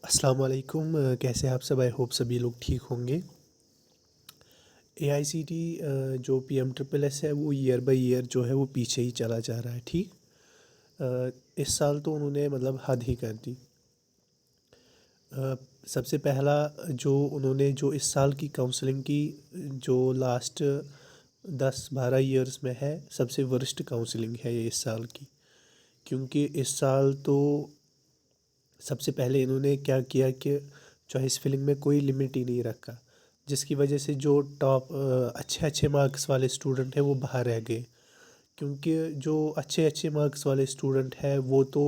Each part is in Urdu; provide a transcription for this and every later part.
السلام علیکم، کیسے آپ سب؟ آئی ہوپ سبھی لوگ ٹھیک ہوں گے۔ اے آئی سی ٹی جو پی ایم ٹرپل ایس ہے وہ ایئر بائی ایئر جو ہے وہ پیچھے ہی چلا جا رہا ہے۔ ٹھیک، اس سال تو انہوں نے مطلب حد ہی کر دی۔ سب سے پہلا جو انہوں نے جو اس سال کی کاؤنسلنگ کی جو لاسٹ 10-12 ایئرس میں ہے، سب سے ورسٹ کاؤنسلنگ ہے یہ اس سال کی، کیونکہ اس سال تو سب سے پہلے انہوں نے کیا کیا کہ چوائس فلنگ میں کوئی لمٹ ہی نہیں رکھا، جس کی وجہ سے جو ٹاپ اچھے مارکس والے اسٹوڈنٹ ہیں وہ باہر رہ گئے، کیونکہ جو اچھے مارکس والے اسٹوڈنٹ ہیں وہ تو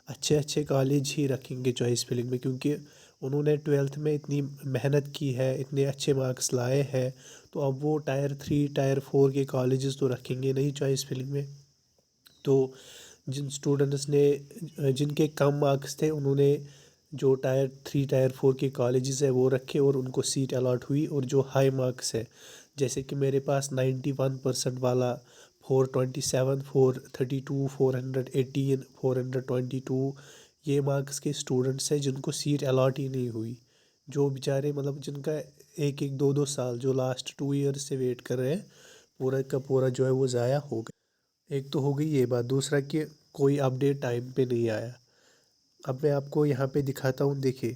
اچھے کالج ہی رکھیں گے چوائس فلنگ میں، کیونکہ انہوں نے 12th میں اتنی محنت کی ہے، اتنے اچھے مارکس لائے ہیں، تو اب وہ ٹائر 3 ٹائر 4 کے کالجز تو رکھیں گے نہیں چوائس فلنگ میں۔ تو جن اسٹوڈنٹس نے جن کے کم مارکس تھے انہوں نے جو ٹائر 3 ٹائر 4 کے کالجز ہے وہ رکھے اور ان کو سیٹ الاٹ ہوئی، اور جو ہائی مارکس ہے جیسے کہ میرے پاس 91% والا 427 432 418 422 یہ مارکس کے اسٹوڈنٹس ہیں جن کو سیٹ الاٹ ہی نہیں ہوئی، جو بیچارے مطلب جن کا ایک 2 سال جو لاسٹ 2 ایئرس سے ویٹ کر رہے ہیں، پورا کا پورا جو ہے وہ ضائع ہو گیا۔ ایک تو ہو گئی یہ بات، دوسرا کہ کوئی اپڈیٹ ٹائم پہ نہیں آیا۔ اب میں آپ کو یہاں پہ دکھاتا ہوں، دیکھیے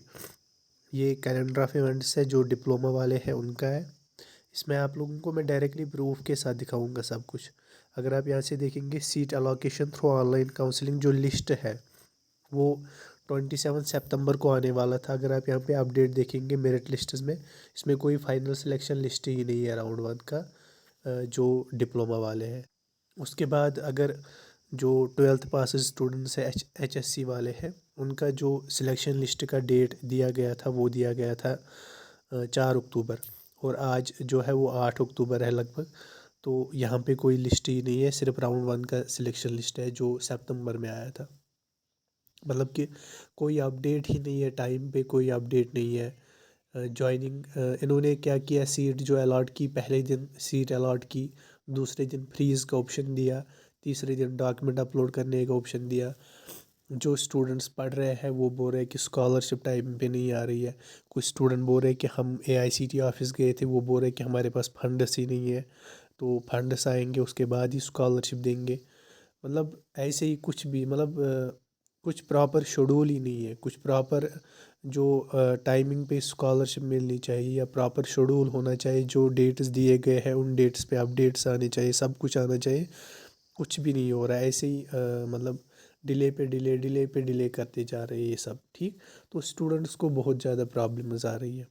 یہ کیلنڈر آف ایونٹس ہے جو ڈپلومہ والے ہیں ان کا ہے، اس میں آپ لوگوں کو میں ڈائریکٹلی پروف کے ساتھ دکھاؤں گا سب کچھ۔ اگر آپ یہاں سے دیکھیں گے seat allocation through online counselling جو لسٹ ہے وہ 27 سپتمبر کو آنے والا تھا۔ اگر آپ یہاں پہ اپڈیٹ دیکھیں گے میرٹ لسٹز میں، اس میں کوئی فائنل سلیکشن لسٹ ہی نہیں ہے راؤنڈ 1 کا جو ڈپلومہ والے ہیں۔ اس کے بعد اگر جو 12th پاسز اسٹوڈنٹس ہیں ایچ ایس سی والے ہیں، ان کا جو سلیکشن لسٹ کا ڈیٹ دیا گیا تھا وہ دیا گیا تھا 4 اکتوبر، اور آج جو ہے وہ 8 اکتوبر ہے لگ بھگ، تو یہاں پہ کوئی لسٹ ہی نہیں ہے، صرف راؤنڈ 1 کا سلیکشن لسٹ ہے جو سپتمبر میں آیا تھا۔ مطلب کہ کوئی اپڈیٹ ہی نہیں ہے، ٹائم پہ کوئی اپڈیٹ نہیں ہے۔ جوائننگ انہوں نے کیا کیا، سیٹ جو الاٹ کی پہلے دن سیٹ الاٹ کی، دوسرے دن فریز کا آپشن دیا، تیسرے دن ڈاکیومنٹ اپلوڈ کرنے کا آپشن دیا۔ جو اسٹوڈنٹس پڑھ رہے ہیں وہ بول رہے ہیں کہ اسکالرشپ ٹائم پہ نہیں آ رہی ہے، کچھ اسٹوڈنٹ بول رہے ہیں کہ ہم اے آئی سی ٹی آفس گئے تھے، وہ بول رہے ہیں کہ ہمارے پاس فنڈس ہی نہیں ہے، تو فنڈس آئیں گے اس کے بعد ہی اسکالرشپ دیں گے۔ مطلب ایسے ہی کچھ بھی مطلب کچھ پراپر شیڈول ہی نہیں ہے، کچھ پراپر جو ٹائمنگ پہ اسکالرشپ ملنی چاہیے یا پراپر شیڈول ہونا چاہیے، جو ڈیٹس دیے گئے ہیں ان ڈیٹس پہ اپڈیٹس آنے چاہیے، سب کچھ آنا چاہیے، کچھ بھی نہیں ہو رہا ہے۔ ایسے ہی مطلب ڈیلے کرتے جا رہے ہیں یہ سب۔ ٹھیک، تو اسٹوڈنٹس کو بہت زیادہ پرابلمز آ رہی ہے،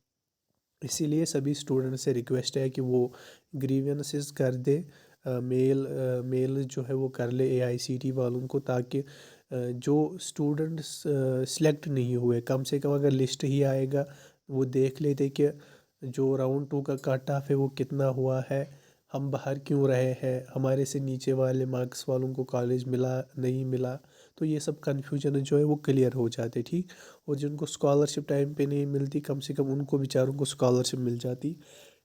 اسی لیے سبھی اسٹوڈنٹ سے ریکویسٹ ہے کہ وہ گریونسز کر دے، میل جو ہے وہ کر لے اے آئی سی ٹی والوں کو، تاکہ جو اسٹوڈنٹس سلیکٹ نہیں ہوئے، کم سے کم اگر لسٹ ہی آئے گا وہ دیکھ لیتے کہ جو راؤنڈ 2 کا کٹ آف ہے وہ کتنا ہوا ہے، ہم باہر کیوں رہے ہیں، ہمارے سے نیچے والے مارکس والوں کو کالج ملا نہیں ملا، تو یہ سب کنفیوژن جو ہے وہ کلیئر ہو جاتے۔ ٹھیک، اور جن کو اسکالرشپ ٹائم پہ نہیں ملتی کم سے کم ان کو بیچاروں کو اسکالرشپ مل جاتی۔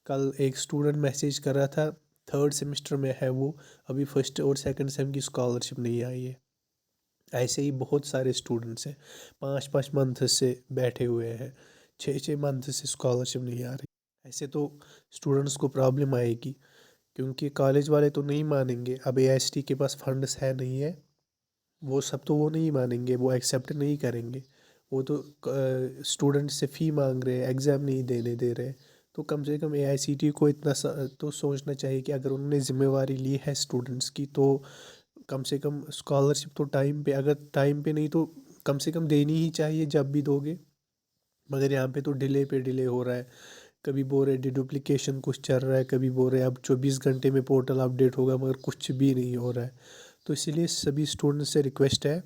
کل ایک اسٹوڈنٹ میسیج کر رہا تھا 3rd سیمسٹر میں ہے وہ، ابھی 1st اور 2nd سیم کی اسکالرشپ نہیں آئی ہے۔ ایسے ہی بہت سارے اسٹوڈنٹس ہیں 5 منتھ سے بیٹھے ہوئے ہیں، 6 منتھ سے اسکالرشپ نہیں آ رہی۔ ایسے تو اسٹوڈنٹس کو پرابلم آئے گی، کیونکہ کالج والے تو نہیں مانیں گے، اب اے ایس ٹی کے پاس فنڈس ہے نہیں ہے، وہ سب تو وہ نہیں مانیں گے، وہ ایکسیپٹ نہیں کریں گے، وہ تو اسٹوڈنٹ سے فی مانگ رہے ہیں، ایگزام نہیں دینے دے رہے، تو کم سے کم اے آئی سی ٹی کو اتنا تو سوچنا چاہیے کہ اگر انہوں نے ذمہ واری لی ہے اسٹوڈنٹس کی تو کم سے کم اسکالرشپ تو ٹائم پہ، اگر ٹائم پہ نہیں تو کم سے کم دینی ہی چاہیے جب بھی دو گے، مگر یہاں پہ تو ڈیلے پہ ڈیلے ہو رہا ہے، کبھی بول رہے ڈپلیکیشن کچھ چل رہا ہے، کبھی بول رہے اب 24 گھنٹے میں پورٹل اپڈیٹ ہوگا، مگر کچھ بھی نہیں ہو رہا ہے۔ تو اسی لیے سبھی اسٹوڈنٹ سے ریکویسٹ ہے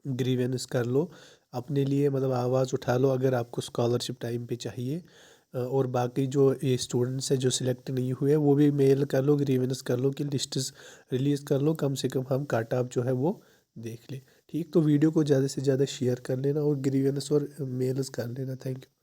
گریونس کر لو اپنے لیے، مطلب آواز اٹھا لو اگر آپ کو اسکالرشپ ٹائم پہ چاہیے، اور باقی جو یہ اسٹوڈنٹس ہیں جو سلیکٹ نہیں ہوئے وہ بھی میل کر لو، گریونس کر لو کہ لسٹس ریلیز کر لو، کم سے کم ہم کٹ آف جو ہے وہ دیکھ لیں۔ ٹھیک، تو ویڈیو کو زیادہ سے زیادہ شیئر کر لینا اور گریونس اور میلز کر لینا۔ Thank you.